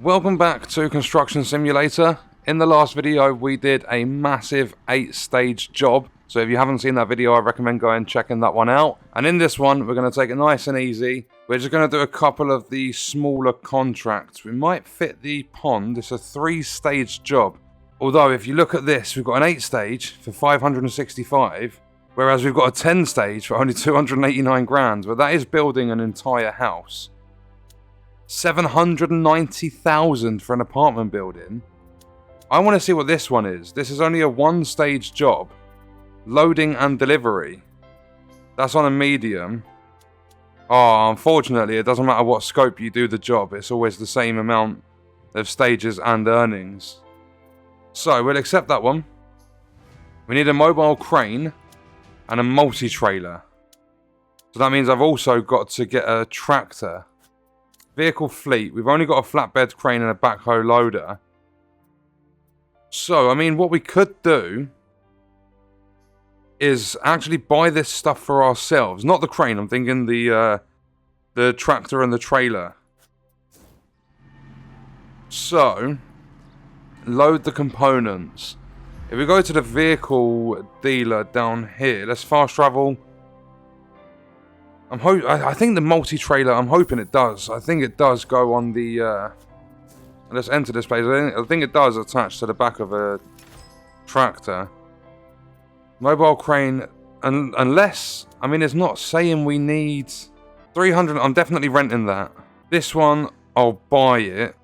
Welcome back to Construction Simulator. In the last video we did a massive 8-stage job, so if you haven't seen that video I recommend going and checking that one out. And in this one we're going to take it nice and easy. We're just going to do a couple of the smaller contracts. We might fit the pond. It's a 3-stage job. Although if you look at this, we've got an 8-stage for 565, whereas we've got a 10-stage for only 289 grand, but that is building an entire house. 790,000 for an apartment building. I want to see what this one is. This is only a 1-stage job. Loading and delivery. That's on a medium. Oh, unfortunately, it doesn't matter what scope you do the job. It's always the same amount of stages and earnings. So, we'll accept that one. We need a mobile crane and a multi-trailer. So that means I've also got to get a tractor. Vehicle fleet. We've only got a flatbed crane and a backhoe loader. So, I mean, what we could do is actually buy this stuff for ourselves. Not the crane, I'm thinking the tractor and the trailer. So, load the components. If we go to the vehicle dealer down here, let's fast travel. I think the multi-trailer, I'm hoping it does. I think it does go on the... let's enter this place. I think it does attach to the back of a tractor. Mobile crane, unless... I mean, it's not saying we need 300... I'm definitely renting that. This one, I'll buy it.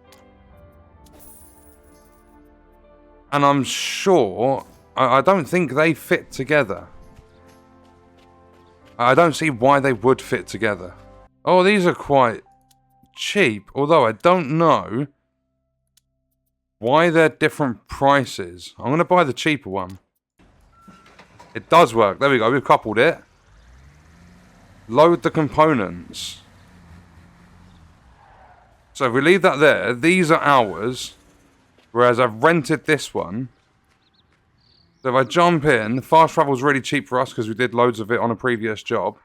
And I'm sure... I don't think they fit together. I don't see why they would fit together. Oh, these are quite cheap. Although I don't know why they're different prices. I'm going to buy the cheaper one. It does work. There we go. We've coupled it. Load the components. So if we leave that there, these are ours. Whereas I've rented this one. So if I jump in, fast travel's really cheap for us because we did loads of it on a previous job.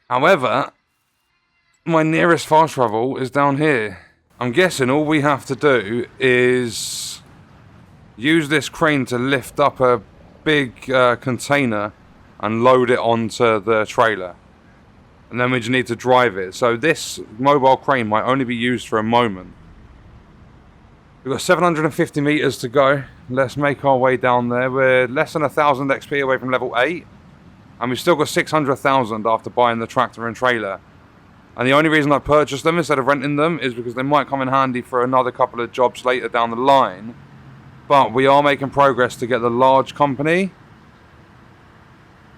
However, my nearest fast travel is down here. I'm guessing all we have to do is use this crane to lift up a big container and load it onto the trailer. And then we just need to drive it. So this mobile crane might only be used for a moment. We've got 750 meters to go. Let's make our way down there. We're less than 1,000 XP away from level 8. And we've still got 600,000 after buying the tractor and trailer. And the only reason I purchased them instead of renting them is because they might come in handy for another couple of jobs later down the line. But we are making progress to get the large company.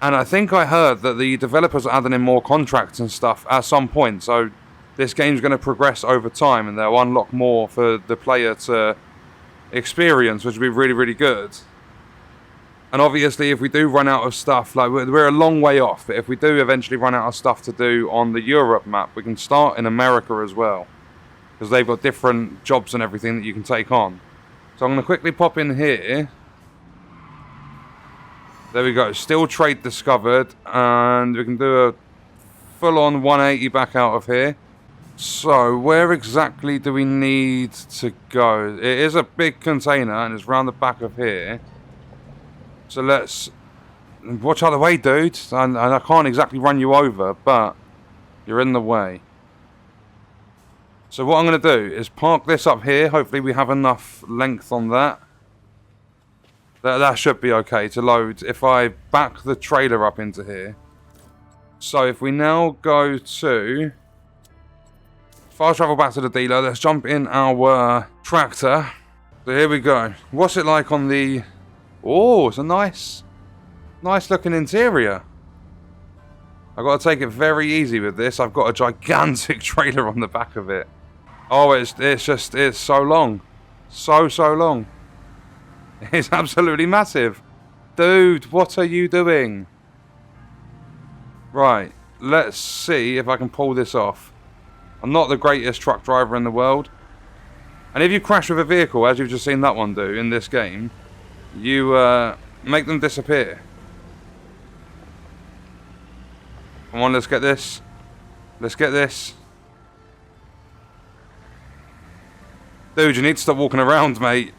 And I think I heard that the developers are adding in more contracts and stuff at some point. So this game's going to progress over time and they'll unlock more for the player to experience, which will be really, really good. And obviously if we do run out of stuff, like we're a long way off, but if we do eventually run out of stuff to do on the Europe map, we can start in America as well, because they've got different jobs and everything that you can take on. So I'm going to quickly pop in here. There we go, still trade discovered, and we can do a full-on 180 back out of here. So, where exactly do we need to go? It is a big container and it's round the back of here. So let's... Watch out the way, dude. And I can't exactly run you over, but you're in the way. So what I'm going to do is park this up here. Hopefully we have enough length on that. That should be okay to load. If I back the trailer up into here. So if we now go to... Fast travel back to the dealer. Let's jump in our tractor. So here we go. What's it like on the... Oh, it's a nice looking interior. I've got to take it very easy with this. I've got a gigantic trailer on the back of it. Oh, it's so long. So long. It's absolutely massive. Dude, what are you doing? Right. Let's see if I can pull this off. I'm not the greatest truck driver in the world. And if you crash with a vehicle, as you've just seen that one do in this game, you make them disappear. Come on, let's get this. Let's get this. Dude, you need to stop walking around, mate.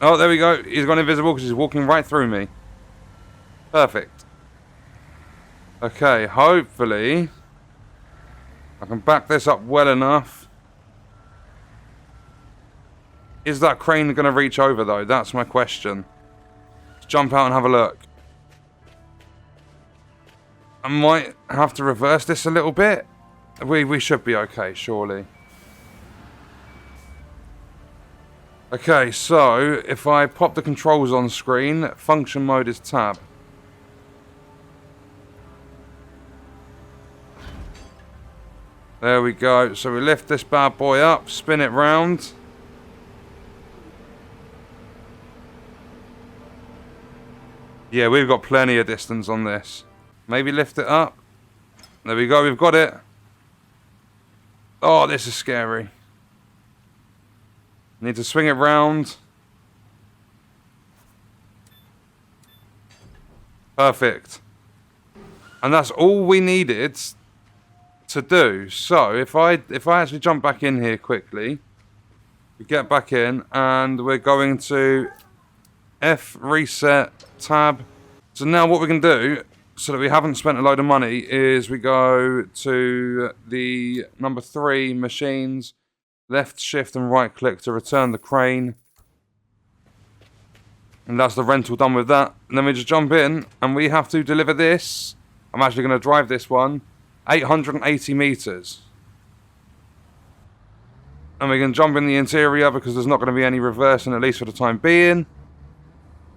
Oh, there we go. He's gone invisible because he's walking right through me. Perfect. Okay, hopefully I can back this up well enough. Is that crane going to reach over, though? That's my question. Let's jump out and have a look. I might have to reverse this a little bit. We should be okay, surely. Okay, so if I pop the controls on screen, function mode is tab. There we go. So we lift this bad boy up, spin it round. Yeah, we've got plenty of distance on this. Maybe lift it up. There we go, we've got it. Oh, this is scary. Need to swing it round. Perfect. And that's all we needed to do. So if I actually jump back in here quickly, we get back in and we're going to F reset tab. So now what we can do, so that we haven't spent a load of money, is we go to the number 3 machines, left shift and right click to return the crane. And that's the rental done with that. And then we just jump in and we have to deliver this. I'm actually going to drive this one 880 meters. And we can jump in the interior because there's not going to be any reversing, at least for the time being.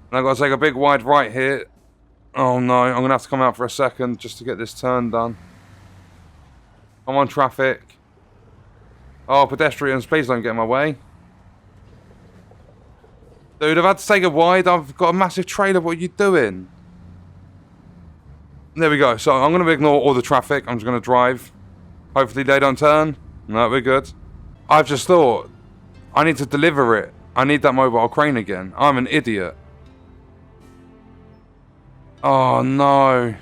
And I've got to take a big wide right here. Oh no, I'm going to have to come out for a second just to get this turn done. Come on, traffic. Oh, pedestrians, please don't get in my way. Dude, I've had to take a wide. I've got a massive trailer. What are you doing? There we go. So I'm going to ignore all the traffic. I'm just going to drive. Hopefully they don't turn. No, we're good. I've just thought, I need to deliver it. I need that mobile crane again. I'm an idiot. Oh, no.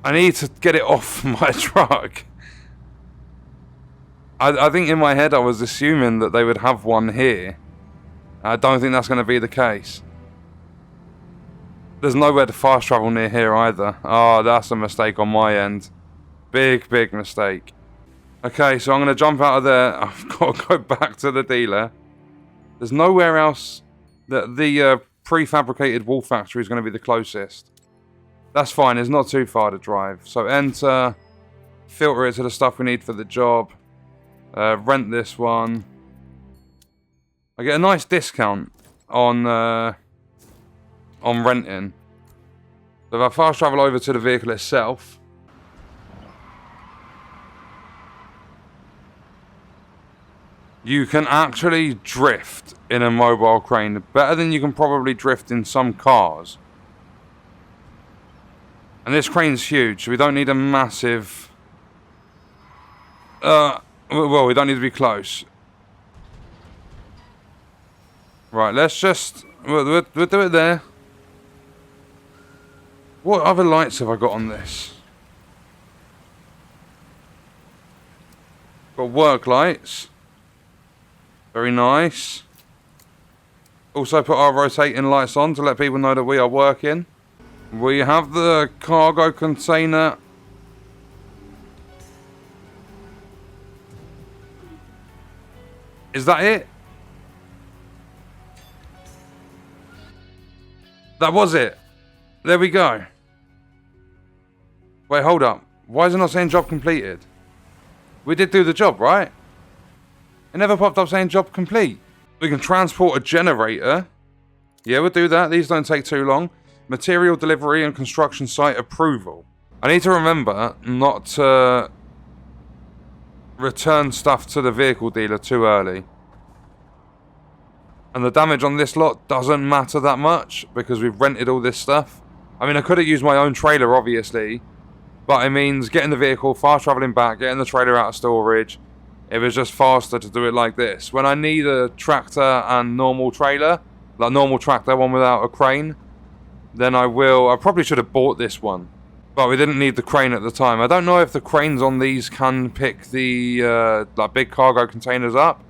I need to get it off my truck. I think in my head I was assuming that they would have one here. I don't think that's going to be the case. There's nowhere to fast travel near here either. Oh, that's a mistake on my end. Big, big mistake. Okay, so I'm going to jump out of there. I've got to go back to the dealer. There's nowhere else that the prefabricated wall factory is going to be the closest. That's fine. It's not too far to drive. So enter. Filter it to the stuff we need for the job. Rent this one. I get a nice discount on renting. So if I fast travel over to the vehicle itself, you can actually drift in a mobile crane better than you can probably drift in some cars. And this crane's huge, so we don't need a massive... well, we don't need to be close. Right, let's just... We'll do it there. What other lights have I got on this? Got work lights. Very nice. Also put our rotating lights on to let people know that we are working. We have the cargo container. Is that it? That was it. There we go. Wait, hold up. Why is it not saying job completed? We did do the job, right? It never popped up saying job complete. We can transport a generator. Yeah, we'll do that. These don't take too long. Material delivery and construction site approval. I need to remember not to return stuff to the vehicle dealer too early. And the damage on this lot doesn't matter that much because we've rented all this stuff. I mean, I could have used my own trailer, obviously, but it means getting the vehicle, fast traveling back, getting the trailer out of storage. It was just faster to do it like this. When I need a tractor and normal trailer, like normal tractor, one without a crane, then I probably should have bought this one. But we didn't need the crane at the time. I don't know if the cranes on these can pick the like big cargo containers up.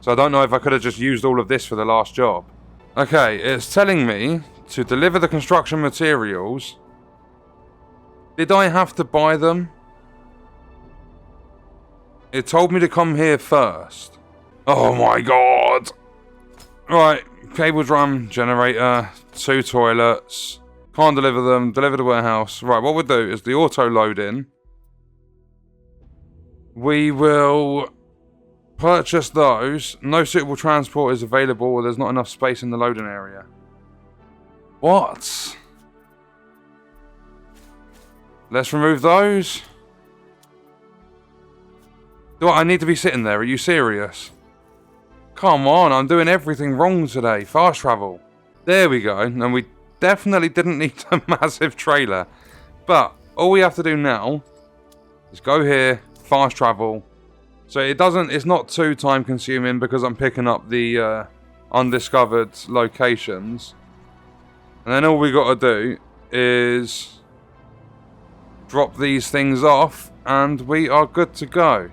So I don't know if I could have just used all of this for the last job. Okay, it's telling me to deliver the construction materials. Did I have to buy them? It told me to come here first. Oh my god! Right, cable drum, generator, 2 toilets. Can't deliver them, deliver the warehouse. Right, what we'll do is the auto load in. We will purchase those. No suitable transport is available or there's not enough space in the loading area. What? Let's remove those. Do I need to be sitting there? Are you serious? Come on, I'm doing everything wrong today. Fast travel. There we go. And we definitely didn't need a massive trailer. But all we have to do now is go here, fast travel. So it's not too time consuming because I'm picking up the undiscovered locations. And then all we got to do is drop these things off and we are good to go.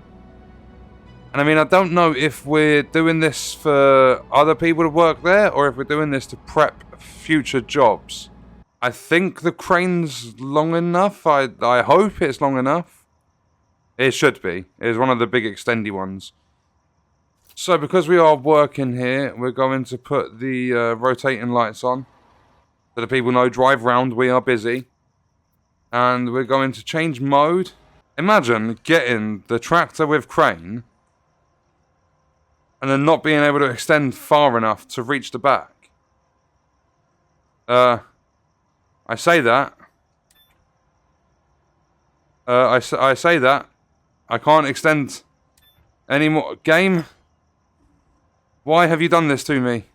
And I mean, I don't know if we're doing this for other people to work there or if we're doing this to prep future jobs. I think the crane's long enough. I hope it's long enough. It should be. It's one of the big extendy ones. So because we are working here, we're going to put the rotating lights on. So the people know, drive round, we are busy. And we're going to change mode. Imagine getting the tractor with crane and then not being able to extend far enough to reach the back. I say that. I say that. I can't extend any more. Game? Why have you done this to me?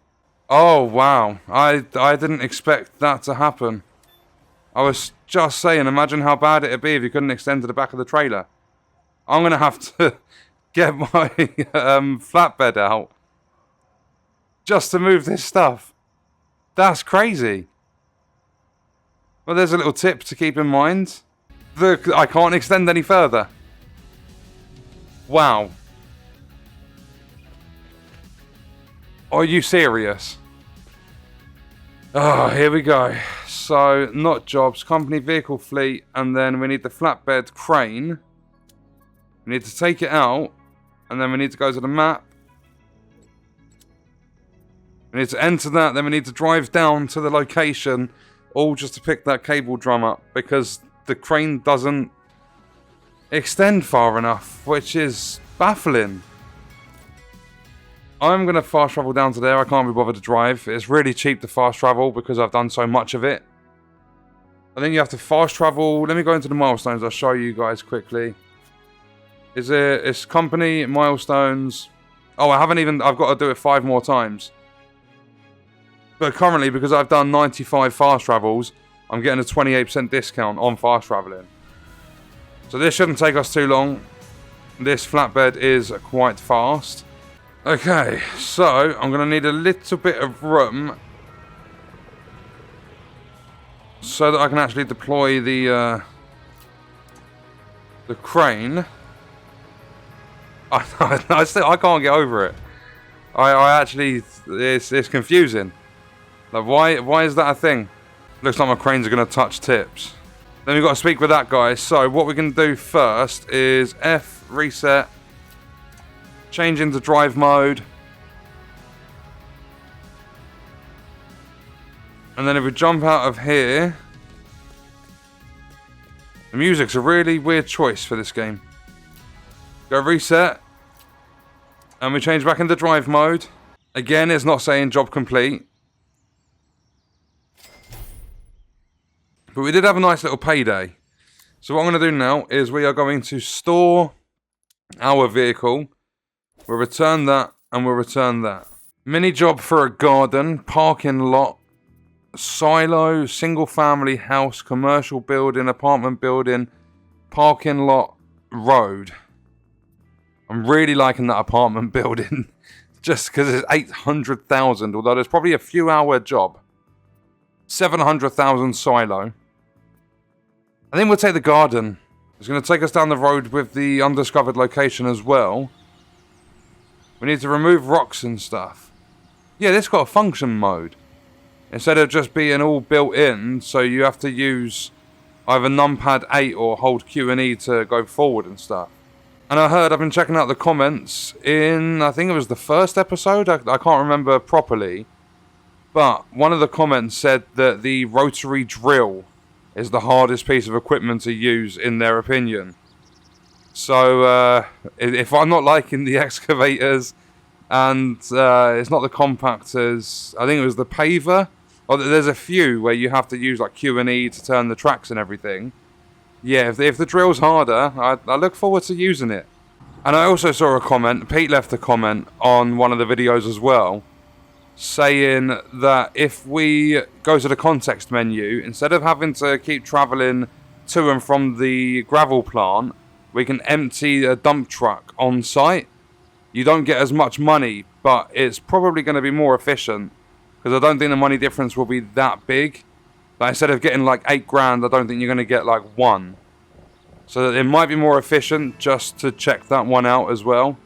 Oh, wow. I didn't expect that to happen. I was just saying, imagine how bad it'd be if you couldn't extend to the back of the trailer. I'm going to have to get my flatbed out just to move this stuff. That's crazy. Well, there's a little tip to keep in mind. I can't extend any further. Wow. Are you serious? Oh, here we go. So, not jobs, company vehicle fleet, and then we need the flatbed crane. We need to take it out, and then we need to go to the map. We need to enter that, then we need to drive down to the location, all just to pick that cable drum up, because the crane doesn't extend far enough, which is baffling. I'm going to fast travel down to there. I can't be bothered to drive. It's really cheap to fast travel because I've done so much of it. I think you have to fast travel. Let me go into the milestones. I'll show you guys quickly. It's company, milestones. Oh, I've got to do it 5 more times. But currently, because I've done 95 fast travels, I'm getting a 28% discount on fast traveling. So this shouldn't take us too long. This flatbed is quite fast. Okay, so I'm going to need a little bit of room so that I can actually deploy the crane. I can't get over it. I actually, it's confusing. Like, why is that a thing? Looks like my cranes are going to touch tips. Then we've got to speak with that guy. So what we're going to do first is F, reset, change into drive mode. And then if we jump out of here, the music's a really weird choice for this game. Go reset. And we change back into drive mode. Again, it's not saying job complete. But we did have a nice little payday. So what I'm going to do now is we are going to store our vehicle. We'll return that and we'll return that. Mini job for a garden, parking lot, silo, single family house, commercial building, apartment building, parking lot, road. I'm really liking that apartment building just because it's 800,000, although there's probably a few hour job. 700,000 silo. I think we'll take the garden. It's going to take us down the road with the undiscovered location as well. We need to remove rocks and stuff. Yeah, this got a function mode. Instead of just being all built in, so you have to use either numpad 8 or hold Q and E to go forward and stuff. And I've been checking out the comments in, I think it was the first episode, I can't remember properly. But one of the comments said that the rotary drill is the hardest piece of equipment to use in their opinion. So, if I'm not liking the excavators, and it's not the compactors, I think it was the paver. Or there's a few where you have to use like Q and E to turn the tracks and everything. Yeah, if the drill's harder, I look forward to using it. And I also saw a comment, Pete left a comment on one of the videos as well, saying that if we go to the context menu, instead of having to keep travelling to and from the gravel plant, we can empty a dump truck on site. You don't get as much money, but it's probably going to be more efficient, because I don't think the money difference will be that big. Like, instead of getting like 8 grand, I don't think you're going to get like 1. So it might be more efficient just to check that one out as well.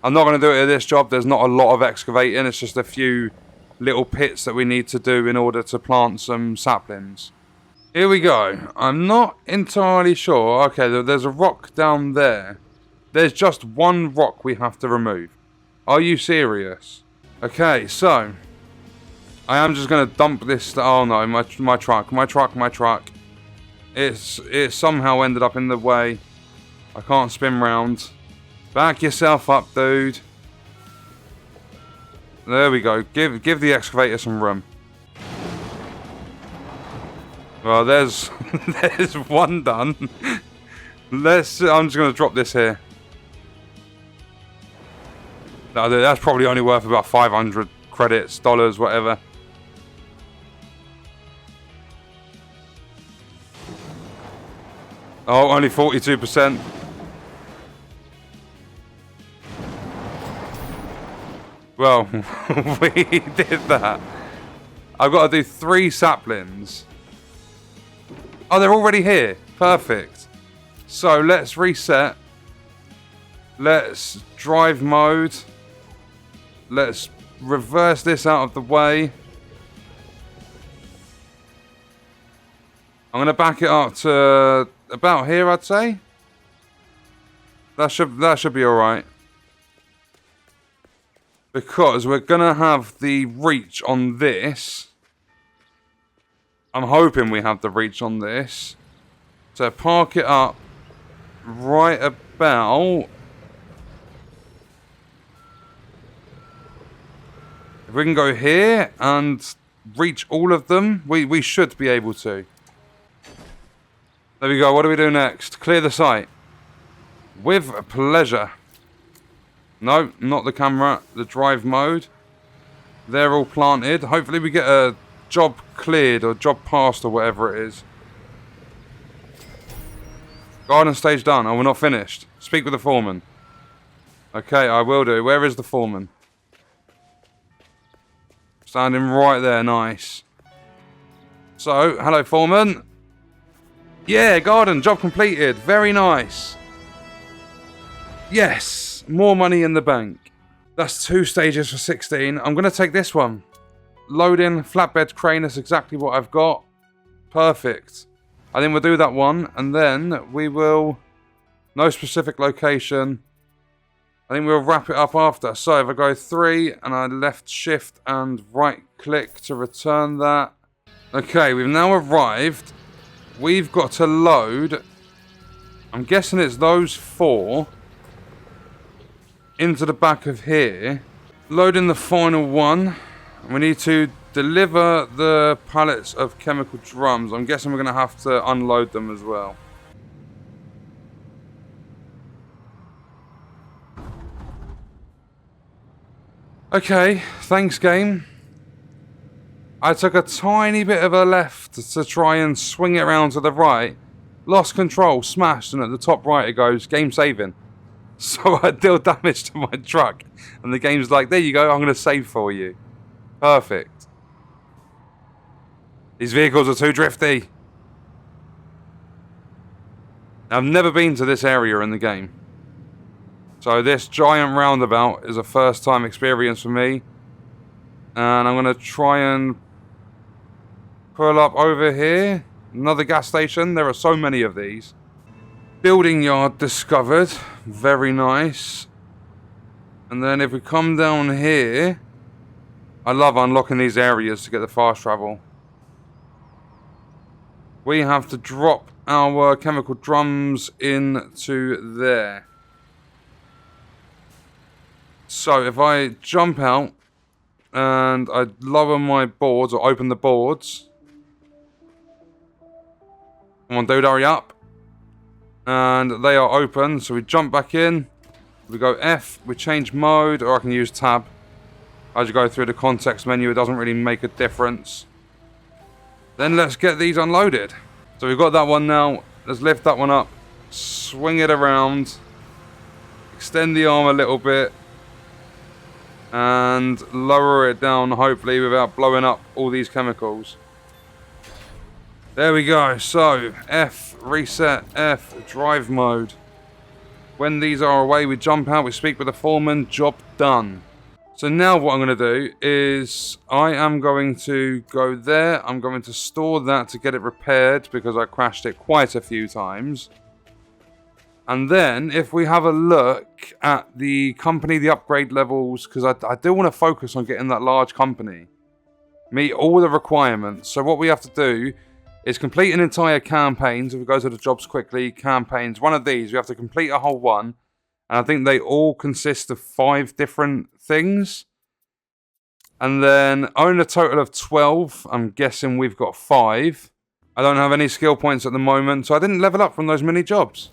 I'm not going to do it at this job. There's not a lot of excavating. It's just a few little pits that we need to do in order to plant some saplings. Here we go. I'm not entirely sure. Okay, there's a rock down there. There's just one rock we have to remove. Are you serious? Okay, so I am just going to dump this. Oh no, my truck. It somehow ended up in the way. I can't spin round. Back yourself up, dude. There we go. Give the excavator some room. Well, there's there's one done. I'm just going to drop this here. No, that's probably only worth about 500 credits, dollars, whatever. Oh, only 42%. Well, we did that. I've got to do 3 saplings. Oh, they're already here. Perfect. So let's reset. Let's drive mode. Let's reverse this out of the way. I'm going to back it up to about here, I'd say. That should be alright. Because we're going to have the reach on this. I'm hoping we have the reach on this. So park it up right about... If we can go here and reach all of them, we should be able to. There we go. What do we do next? Clear the site. With pleasure. No, not the camera. The drive mode. They're all planted. Hopefully we get a job cleared or job passed or whatever it is. Garden stage done. Oh, we're not finished. Speak with the foreman. Okay, I will do. Where is the foreman? Standing right there. Nice. So, hello foreman. Yeah, garden, job completed. Very nice. Yes, more money in the bank. That's 2 stages for 16. I'm going to take this one. Loading, flatbed crane, that's exactly what I've got. Perfect. I think we'll do that one, and then we will... No specific location. I think we'll wrap it up after. So if I go 3, and I left shift and right click to return that. Okay, we've now arrived. We've got to load, I'm guessing it's those 4, into the back of here. Loading the final one. We need to deliver the pallets of chemical drums. I'm guessing we're going to have to unload them as well. Okay, thanks game. I took a tiny bit of a left to try and swing it around to the right. Lost control, smashed, and at the top right it goes, game saving. So I deal damage to my truck. And the game's like, there you go, I'm going to save for you. Perfect. These vehicles are too drifty. I've never been to this area in the game. So this giant roundabout is a first time experience for me. And I'm going to try and pull up over here. Another gas station. There are so many of these. Building yard discovered. Very nice. And then if we come down here, I love unlocking these areas to get the fast travel. We have to drop our chemical drums into there. So if I jump out and I lower my boards or open the boards. Come on, dude, hurry up. And they are open, so we jump back in. We go F, we change mode, or I can use tab. As you go through the context menu, it doesn't really make a difference. Then let's get these unloaded. So we've got that one now. Let's lift that one up, swing it around, extend the arm a little bit, and lower it down, hopefully, without blowing up all these chemicals. There we go. So F, reset, F, drive mode. When these are away, we jump out, we speak with the foreman, job done. So now what I'm going to do is I am going to go there. I'm going to store that to get it repaired because I crashed it quite a few times. And then if we have a look at the company, the upgrade levels, because I do want to focus on getting that large company. Meet all the requirements. So what we have to do is complete an entire campaign. So if we go to the jobs quickly, campaigns, one of these, we have to complete a whole one. And I think they all consist of 5 different things. And then own a total of 12. I'm guessing we've got 5. I don't have any skill points at the moment, so I didn't level up from those mini jobs.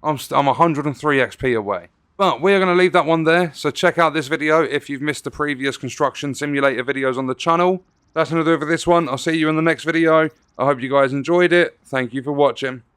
I'm 103 XP away. But we're going to leave that one there. So check out this video if you've missed the previous construction simulator videos on the channel. That's going to do it for this one. I'll see you in the next video. I hope you guys enjoyed it. Thank you for watching.